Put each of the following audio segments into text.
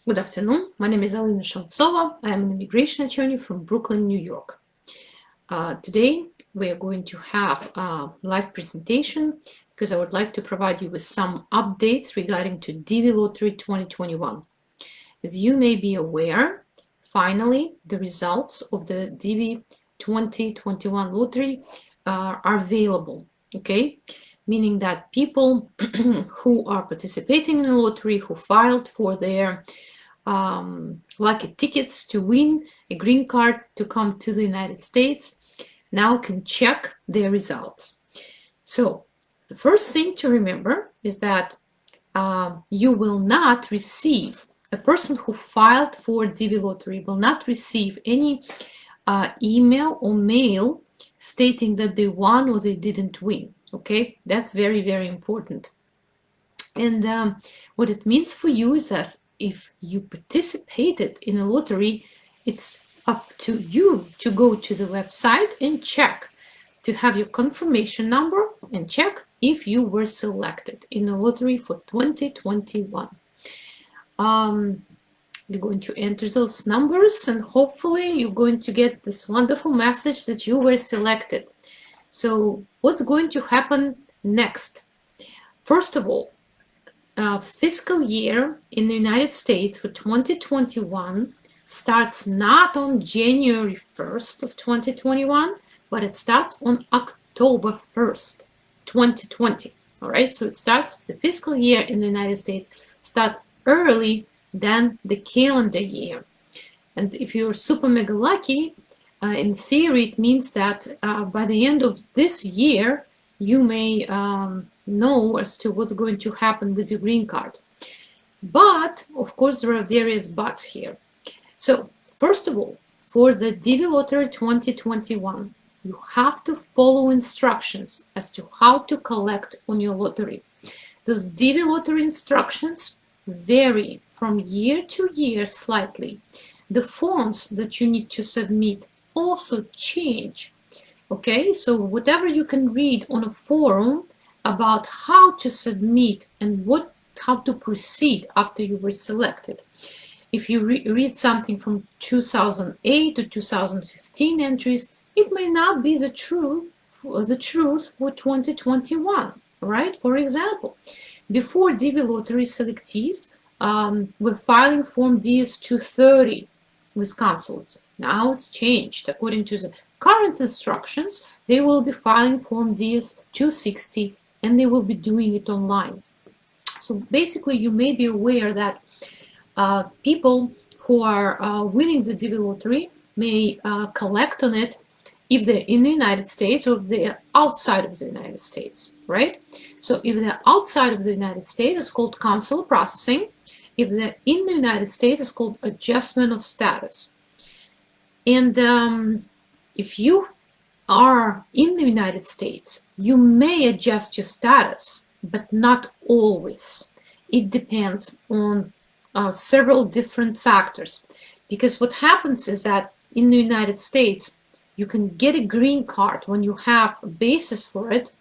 Good afternoon. My name is Alena Shautsova. I am an immigration attorney from Brooklyn, New York. Today, we are going to have a live presentation because I would like to provide you with some updates regarding to DV Lottery 2021. As you may be aware, finally, the results of the DV 2021 lottery are available, okay? Meaning that people who are participating in the lottery, who filed for their lucky tickets to win a green card to come to the United States, now can check their results. So the first thing to remember is that you will not receive, a person who filed for DV lottery will not receive any email or mail stating that they won or they didn't win. Okay, that's very, very important. And what it means for you is that if you participated in a lottery, it's up to you to go to the website and check, to have your confirmation number and check if you were selected in a lottery for 2021. You're going to enter those numbers and hopefully you're going to get this wonderful message that you were selected. So what's going to happen next? First of all, fiscal year in the United States for 2021 starts not on January 1st of 2021, but it starts on October 1st, 2020. All right, so it starts, the fiscal year in the United States starts early than the calendar year. And if you're super mega lucky, in theory, it means that by the end of this year, you may know as to what's going to happen with your green card. But, of course, there are various buts here. So, first of all, for the DV Lottery 2021, you have to follow instructions as to how to collect on your lottery. Those DV Lottery instructions vary from year to year slightly. The forms that you need to submit also change. Okay, so whatever you can read on a forum about how to submit and how to proceed after you were selected. If you read something from 2008 to 2015 entries, it may not be the truth for 2021, right? For example, before DV Lottery selectees were filing Form DS-230 with consulates. Now it's changed. According to the current instructions, they will be filing Form DS-260 and they will be doing it online. So basically, you may be aware that people who are winning the DV lottery may collect on it if they're in the United States or if they're outside of the United States, right? So if they're outside of the United States, it's called consular processing. If they're in the United States, it's called adjustment of status. And if you are in the United States, you may adjust your status, but not always. It depends on several different factors. Because what happens is that in the United States, you can get a green card when you have a basis for it,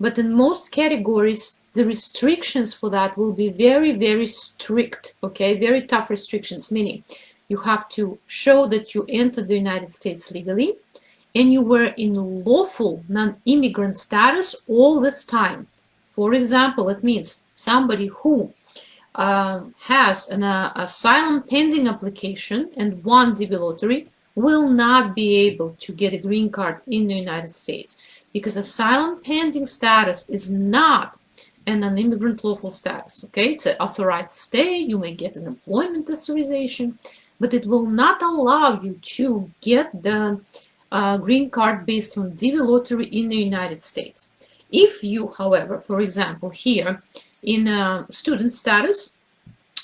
but in most categories, the restrictions for that will be very, very strict, okay? Very tough restrictions, meaning you have to show that you entered the United States legally and you were in lawful non-immigrant status all this time. For example, it means somebody who has an asylum pending application and won DV lottery will not be able to get a green card in the United States because asylum pending status is not an immigrant lawful status, okay? It's an authorized stay, you may get an employment authorization, but it will not allow you to get the green card based on DV lottery in the United States. If you, however, for example, here in student status,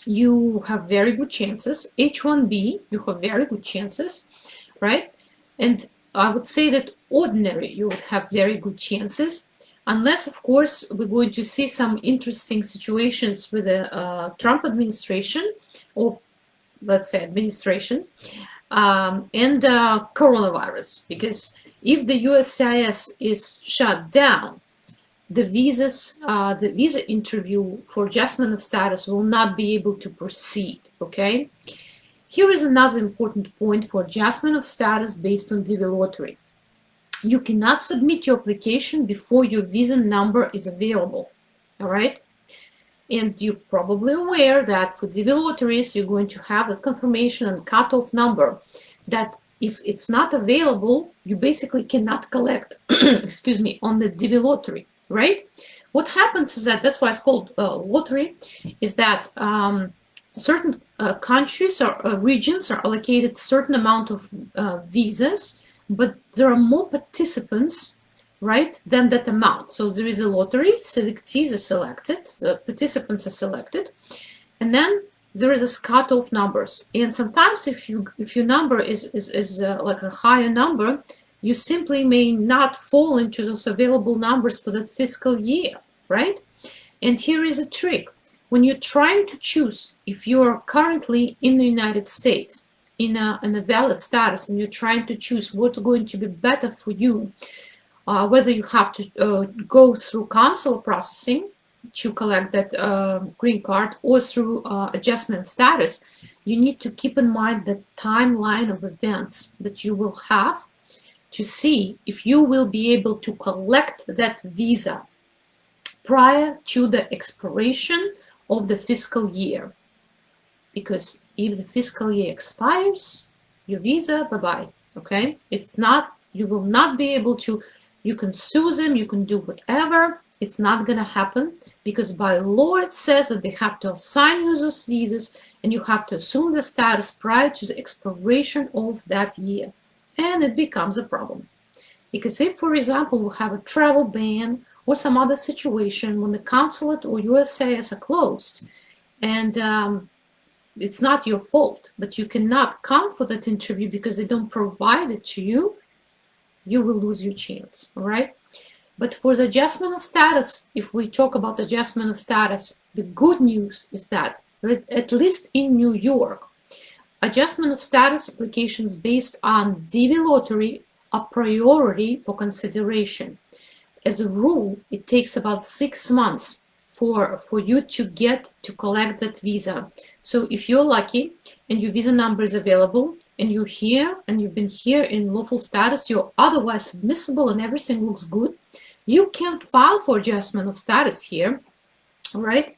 you have very good chances. H-1B, you have very good chances, right? And I would say that ordinary, you would have very good chances, unless, of course, we're going to see some interesting situations with the Trump administration, or let's say administration, and coronavirus. Because if the USCIS is shut down, the visa interview for adjustment of status will not be able to proceed, okay? Here is another important point for adjustment of status based on DV lottery. You cannot submit your application before your visa number is available, all right? And you're probably aware that for DV lotteries, you're going to have that confirmation and cutoff number that if it's not available, you basically cannot collect, excuse me, on the DV lottery, right? What happens is that, that's why it's called lottery, is that certain countries or regions are allocated certain amount of visas, but there are more participants, right, than that amount. So there is a lottery, selectees are selected, participants are selected, and then there is a cutoff numbers. And sometimes if your number is like a higher number, you simply may not fall into those available numbers for that fiscal year, right? And here is a trick. When you're trying to choose if you're currently in the United States in a valid status, and you're trying to choose what's going to be better for you, whether you have to go through consular processing to collect that green card or through adjustment of status, you need to keep in mind the timeline of events that you will have to see if you will be able to collect that visa prior to the expiration of the fiscal year. Because if the fiscal year expires, your visa, bye-bye, okay? It's not, you will not be able to, you can sue them, you can do whatever, it's not gonna happen, because by law it says that they have to assign you those visas and you have to assume the status prior to the expiration of that year. And it becomes a problem. Because if, for example, we have a travel ban or some other situation when the consulate or USCIS are closed, and it's not your fault, but you cannot come for that interview because they don't provide it to you, you will lose your chance, all right? But for the adjustment of status, if we talk about adjustment of status, the good news is that, at least in New York, adjustment of status applications based on DV lottery are priority for consideration. As a rule, it takes about 6 months for you to get to collect that visa. So if you're lucky and your visa number is available and you're here and you've been here in lawful status, you're otherwise admissible and everything looks good, you can file for adjustment of status here, right?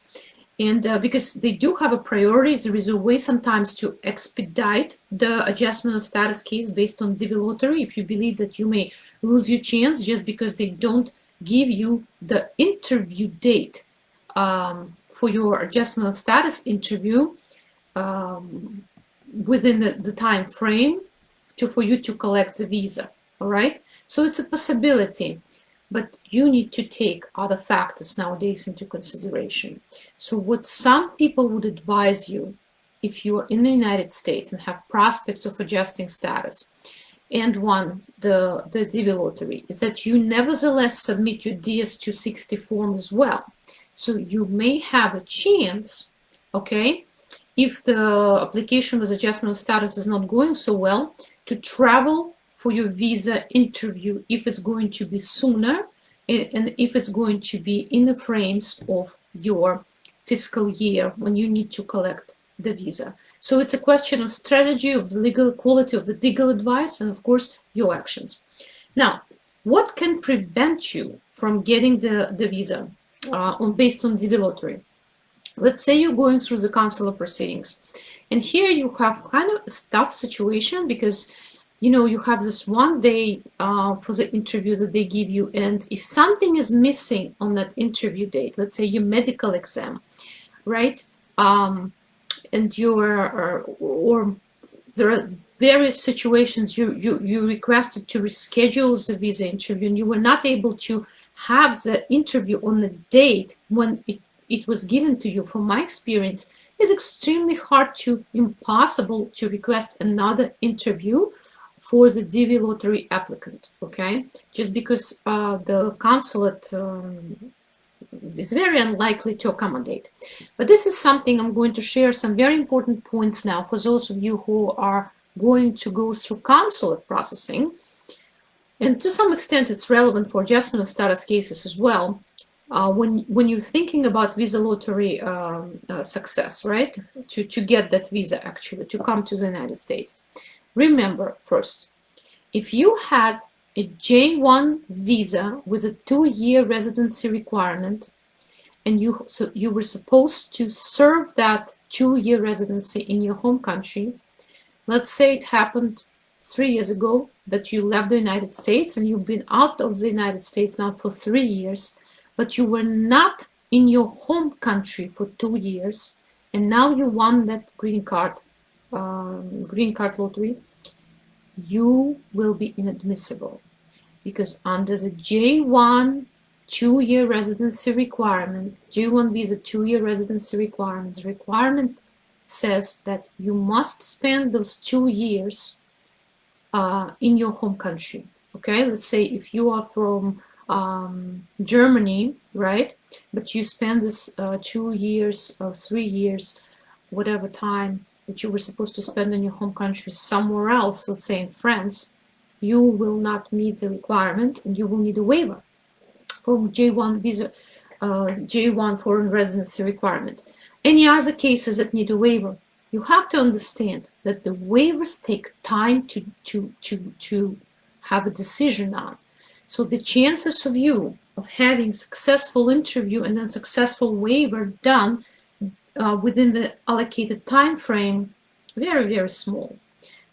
And because they do have a priority, there is a way sometimes to expedite the adjustment of status case based on DV lottery if you believe that you may lose your chance just because they don't give you the interview date for your adjustment of status interview within the time frame for you to collect the visa, all right? So it's a possibility, but you need to take other factors nowadays into consideration. So what some people would advise you if you are in the United States and have prospects of adjusting status and won the DV lottery is that you nevertheless submit your DS-260 form as well. So you may have a chance, okay, if the application with adjustment of status is not going so well, to travel for your visa interview if it's going to be sooner and if it's going to be in the frames of your fiscal year when you need to collect the visa. So it's a question of strategy, of the legal quality of the legal advice, and of course your actions. Now, what can prevent you from getting the visa based on DV lottery? Let's say you're going through the consular proceedings, and here you have kind of a tough situation because you know you have this one day for the interview that they give you, and if something is missing on that interview date, let's say your medical exam, right? And you're or there are various situations you requested to reschedule the visa interview and you were not able to have the interview on the date when it was given to you. From my experience, it's extremely hard to impossible to request another interview for the DV lottery applicant, okay? Just because the consulate is very unlikely to accommodate. But this is something I'm going to share some very important points now for those of you who are going to go through consulate processing. And to some extent, it's relevant for adjustment of status cases as well. when you're thinking about visa lottery success, right? To get that visa, actually, to come to the United States. Remember, first, if you had a J1 visa with a 2-year residency requirement, and you were supposed to serve that 2-year residency in your home country, let's say it happened 3 years ago that you left the United States and you've been out of the United States now for 3 years, but you were not in your home country for 2 years, and now you won that green card lottery, you will be inadmissible, because under the J1 2-year residency requirement, J1 visa 2-year residency requirement, the requirement says that you must spend those 2 years in your home country. Okay, let's say if you are from Germany, right, but you spend this 2 years or 3 years, whatever time that you were supposed to spend in your home country somewhere else, let's say in France, you will not meet the requirement and you will need a waiver from J1 visa, J1 foreign residency requirement. Any other cases that need a waiver, you have to understand that the waivers take time to have a decision on. So the chances of you of having successful interview and then successful waiver done within the allocated time frame, very, very small.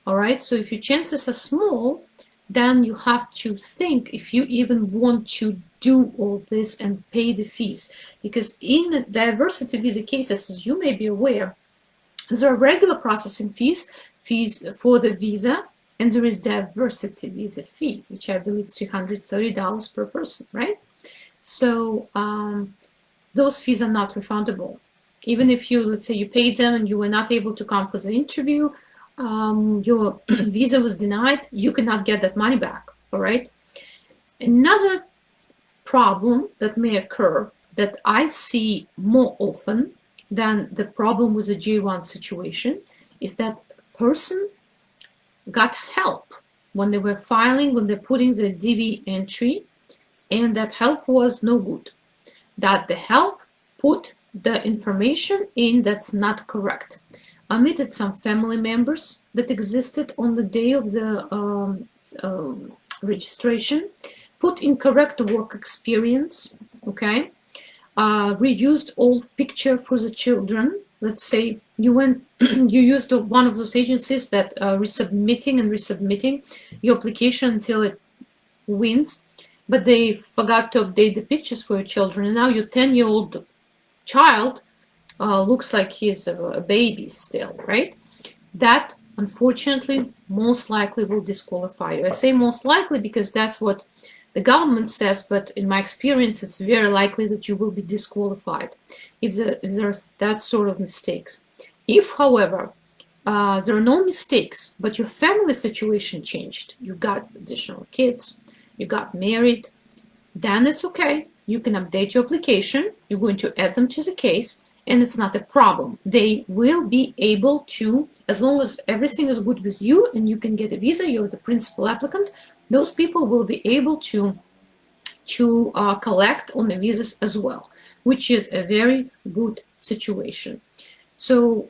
All right, so if your chances are small, then you have to think if you even want to do all this and pay the fees. Because in diversity visa cases, as you may be aware, there are regular processing fees for the visa, and there is diversity visa fee, which I believe is $330 per person, right? So those fees are not refundable. Even if you, let's say you paid them and you were not able to come for the interview, your visa was denied, you cannot get that money back, all right? Another problem that may occur that I see more often than the problem with the J1 situation is that person got help when they were filing, when they're putting the DV entry, and that help was no good. That the help put the information in that's not correct. Omitted some family members that existed on the day of the registration, put incorrect work experience, okay, reused old picture for the children. Let's say you went, you used one of those agencies that resubmitting your application until it wins, but they forgot to update the pictures for your children, and now your 10-year-old child looks like he's a baby still, right? That, unfortunately, most likely will disqualify you. I say most likely because that's what the government says, but in my experience, it's very likely that you will be disqualified if there's that sort of mistakes. If, however, there are no mistakes, but your family situation changed, you got additional kids, you got married, then it's okay. You can update your application, you're going to add them to the case, and it's not a problem. They will be able to, as long as everything is good with you and you can get a visa, you're the principal applicant, those people will be able to collect on the visas as well, which is a very good situation. So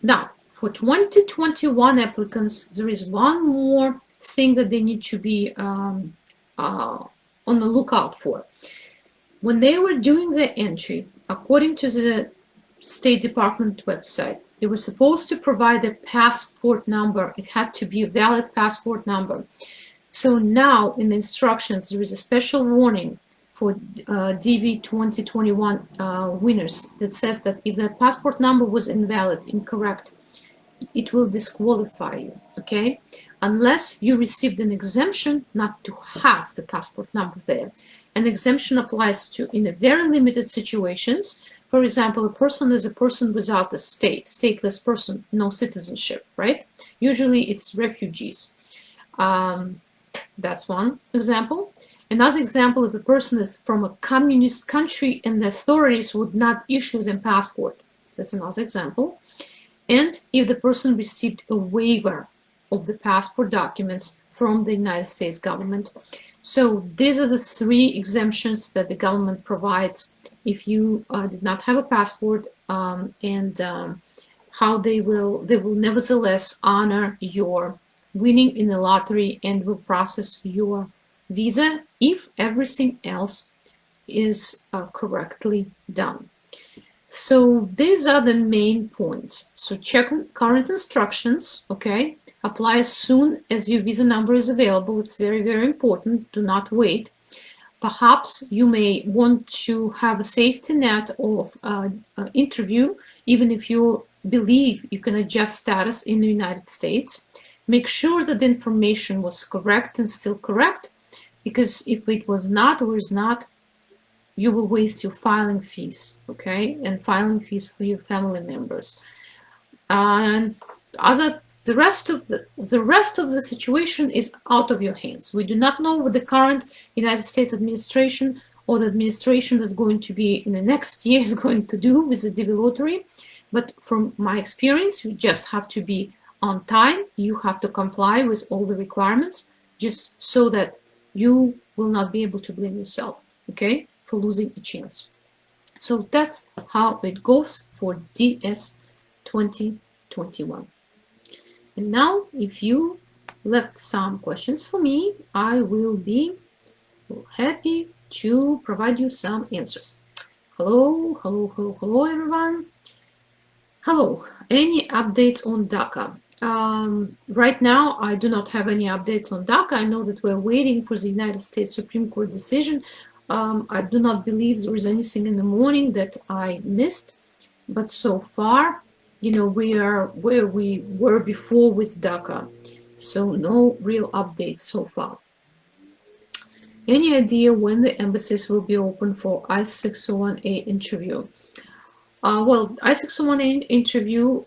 now, for 2021 applicants, there is one more thing that they need to be on the lookout for. When they were doing the entry, according to the State Department website, they were supposed to provide a passport number. It had to be a valid passport number. So now in the instructions, there is a special warning for DV 2021 winners that says that if that passport number was invalid, incorrect, it will disqualify you, okay? Unless you received an exemption not to have the passport number there. An exemption applies to in a very limited situations. For example, a person is a person without a state, stateless person, no citizenship, right? Usually it's refugees. That's one example. Another example, if a person is from a communist country and the authorities would not issue them passport. That's another example. And if the person received a waiver of the passport documents from the United States government. So these are the 3 exemptions that the government provides if you did not have a passport, and how they will nevertheless honor your winning in the lottery and will process your visa if everything else is correctly done. So these are the main points. So check current instructions, okay? Apply as soon as your visa number is available. It's very, very important. Do not wait. Perhaps you may want to have a safety net of interview, even if you believe you can adjust status in the United States. Make sure that the information was correct and still correct, because if it was not or is not, you will waste your filing fees, okay, and filing fees for your family members. And the rest of the situation is out of your hands. We do not know what the current United States administration or the administration that's going to be in the next year is going to do with the DV lottery. But from my experience, you just have to be on time. You have to comply with all the requirements, just so that you will not be able to blame yourself, okay, for losing a chance. So that's how it goes for DS 2021. And now, if you left some questions for me, I will be happy to provide you some answers. Hello, hello, hello, hello, everyone. Hello, any updates on Daca? Right now, I do not have any updates on Daca. I know that we're waiting for the United States Supreme Court decision. I do not believe there is anything in the morning that I missed, but so far, you know, we are where we were before with Daca, so no real updates so far. Any idea when the embassies will be open for I-601A interview? Well, I-601A interview,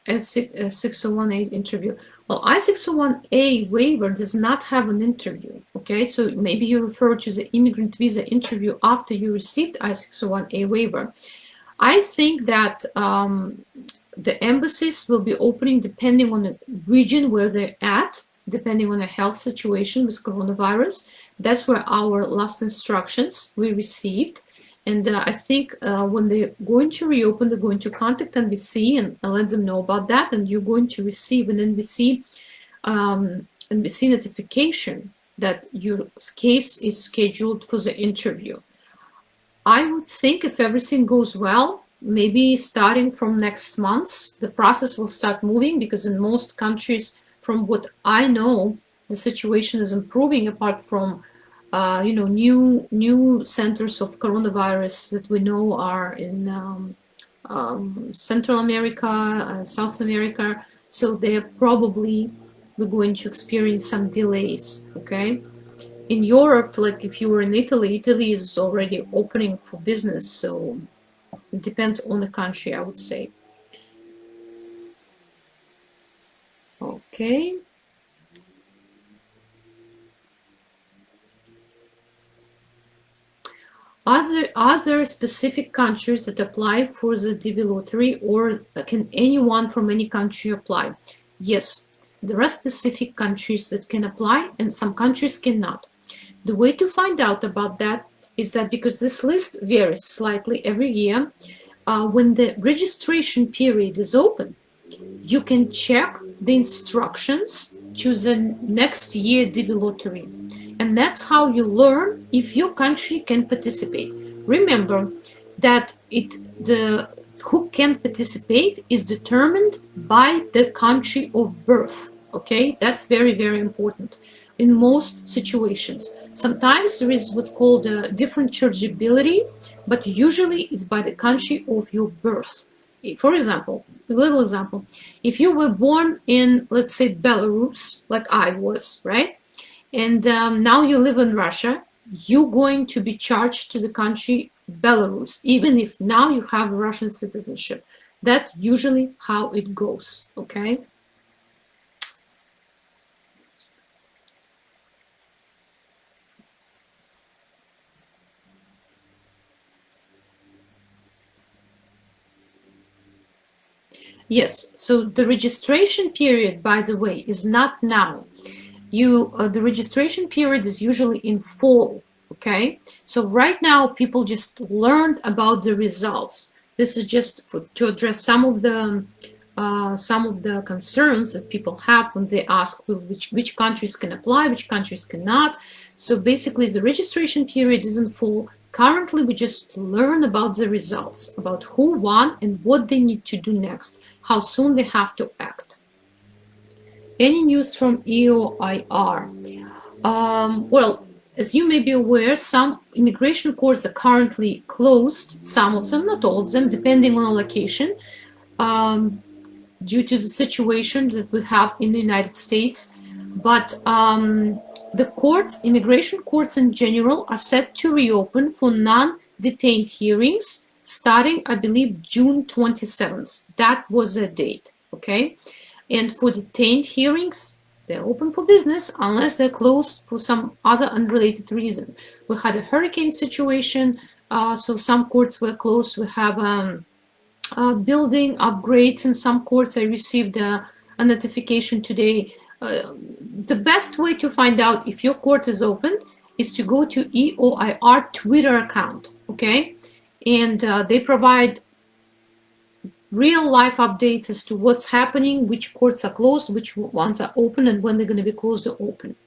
S-601A interview. Well, I-601A waiver does not have an interview, okay? So maybe you refer to the immigrant visa interview after you received I-601A waiver. I think that the embassies will be opening depending on the region where they're at, depending on the health situation with coronavirus. That's where our last instructions we received. And I think when they're going to reopen, they're going to contact NBC and let them know about that. And you're going to receive an NBC notification that your case is scheduled for the interview. I would think if everything goes well, maybe starting from next month, the process will start moving, because in most countries, from what I know, the situation is improving, apart from you know, new centers of coronavirus that we know are in Central America, South America. So they're probably, we're going to experience some delays, okay? In Europe, like if you were in Italy, Italy is already opening for business, so it depends on the country, I would say. Okay. Are there specific countries that apply for the DV lottery, or can anyone from any country apply? Yes, there are specific countries that can apply and some countries cannot. The way to find out about that is that, because this list varies slightly every year, when the registration period is open, you can check the instructions to the next year DV lottery. And that's how you learn if your country can participate. Remember that who can participate is determined by the country of birth. Okay, that's very, very important in most situations. Sometimes there is what's called a different chargeability, but usually it's by the country of your birth. For example, a little example, if you were born in, let's say, Belarus, like I was, right? And now you live in Russia, you're going to be charged to the country Belarus, even if now you have Russian citizenship. That's usually how it goes, okay? Yes, so the registration period, by the way, is not now. the registration period is usually in fall. Okay, so right now people just learned about the results. This is just to address some of the concerns that people have when they ask which countries can apply, which countries cannot. So basically the registration period is in full. Currently we just learn about the results, about who won and what they need to do next, how soon they have to act. Any news from EOIR? Well, as you may be aware, some immigration courts are currently closed, some of them, not all of them, depending on the location, due to the situation that we have in the United States. But the courts, immigration courts in general, are set to reopen for non-detained hearings starting, I believe, June 27th. That was the date, okay? And for detained hearings, they're open for business unless they're closed for some other unrelated reason. We had a hurricane situation, so some courts were closed. We have building upgrades in some courts. I received a notification today. The best way to find out if your court is open is to go to EOIR Twitter account, okay? And they provide real life updates as to what's happening, which courts are closed, which ones are open, and when they're going to be closed or open.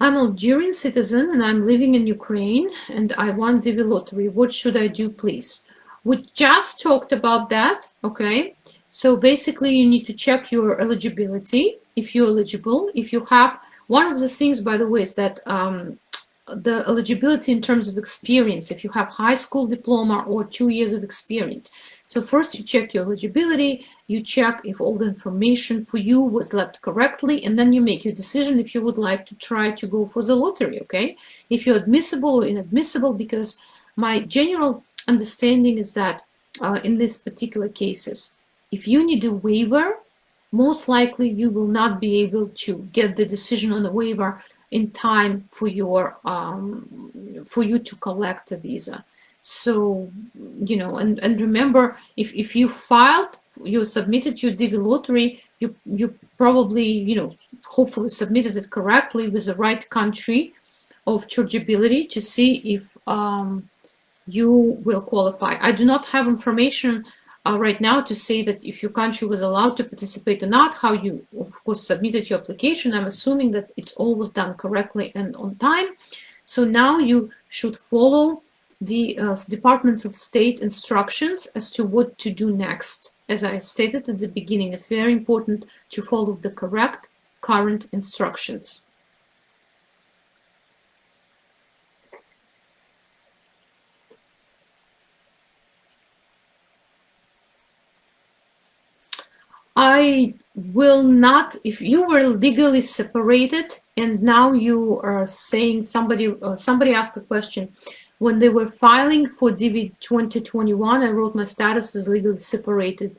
I'm an Algerian citizen and I'm living in Ukraine and I want DV lottery. What should I do, please? We just talked about that, okay? So basically you need to check your eligibility, if you're eligible. If you have, one of the things, by the way, is that the eligibility in terms of experience, if you have high school diploma or 2 years of experience. So first you check your eligibility, you check if all the information for you was left correctly, and then you make your decision if you would like to try to go for the lottery, okay? If you're admissible or inadmissible, because my general understanding is that in these particular cases, if you need a waiver, most likely you will not be able to get the decision on the waiver in time for your for you to collect a visa. So, you know, and remember, if you filed, you submitted your DV lottery, you probably, you know, hopefully submitted it correctly with the right country of chargeability to see if you will qualify. I do not have information right now to say that if your country was allowed to participate or not, how you, of course, submitted your application. I'm assuming that it's always done correctly and on time. So now you should follow the Department of State instructions as to what to do next. As I stated at the beginning, it's very important to follow the correct current instructions. I will not, if you were legally separated and now you are saying somebody asked the question, when they were filing for DV 2021, I wrote my status is legally separated.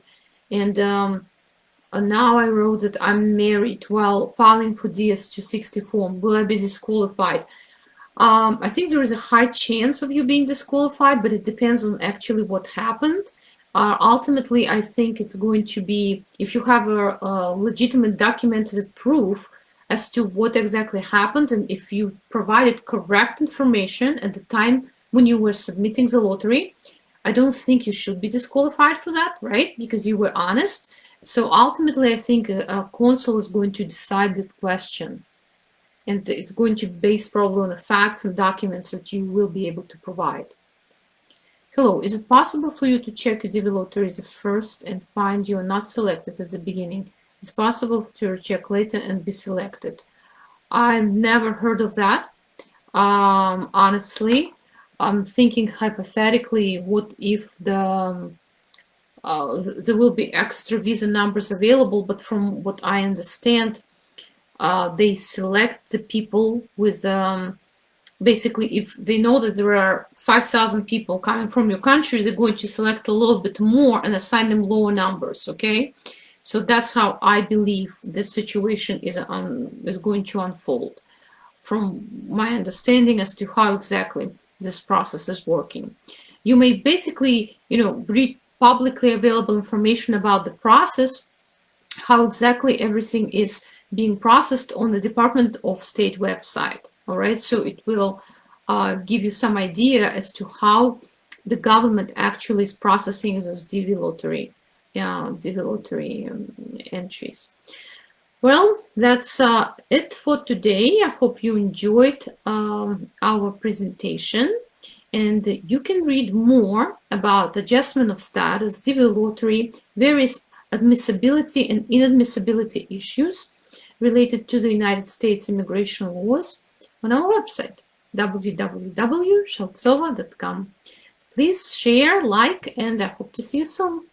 And now I wrote that I'm married while filing for DS-260 form. Will I be disqualified? I think there is a high chance of you being disqualified, but it depends on actually what happened. Ultimately, I think it's going to be, if you have a legitimate documented proof as to what exactly happened, and if you provided correct information at the time when you were submitting the lottery, I don't think you should be disqualified for that, right? Because you were honest. So ultimately, I think a consul is going to decide that question. And it's going to base probably on the facts and documents that you will be able to provide. Hello, is it possible for you to check your DV lotteries first and find you are not selected at the beginning? It's possible to check later and be selected. I've never heard of that. Honestly, I'm thinking hypothetically, what if there will be extra visa numbers available, but from what I understand, they select the people with basically, if they know that there are 5,000 people coming from your country, they're going to select a little bit more and assign them lower numbers, okay? So that's how I believe this situation is going to unfold, from my understanding as to how exactly this process is working. You may basically, you know, read publicly available information about the process, how exactly everything is being processed on the Department of State website. All right, so it will give you some idea as to how the government actually is processing those DV lottery entries. Well, that's it for today. I hope you enjoyed our presentation, and you can read more about adjustment of status, DV lottery, various admissibility and inadmissibility issues related to the United States immigration laws on our website, www.shautsova.com. Please share, like, and I hope to see you soon.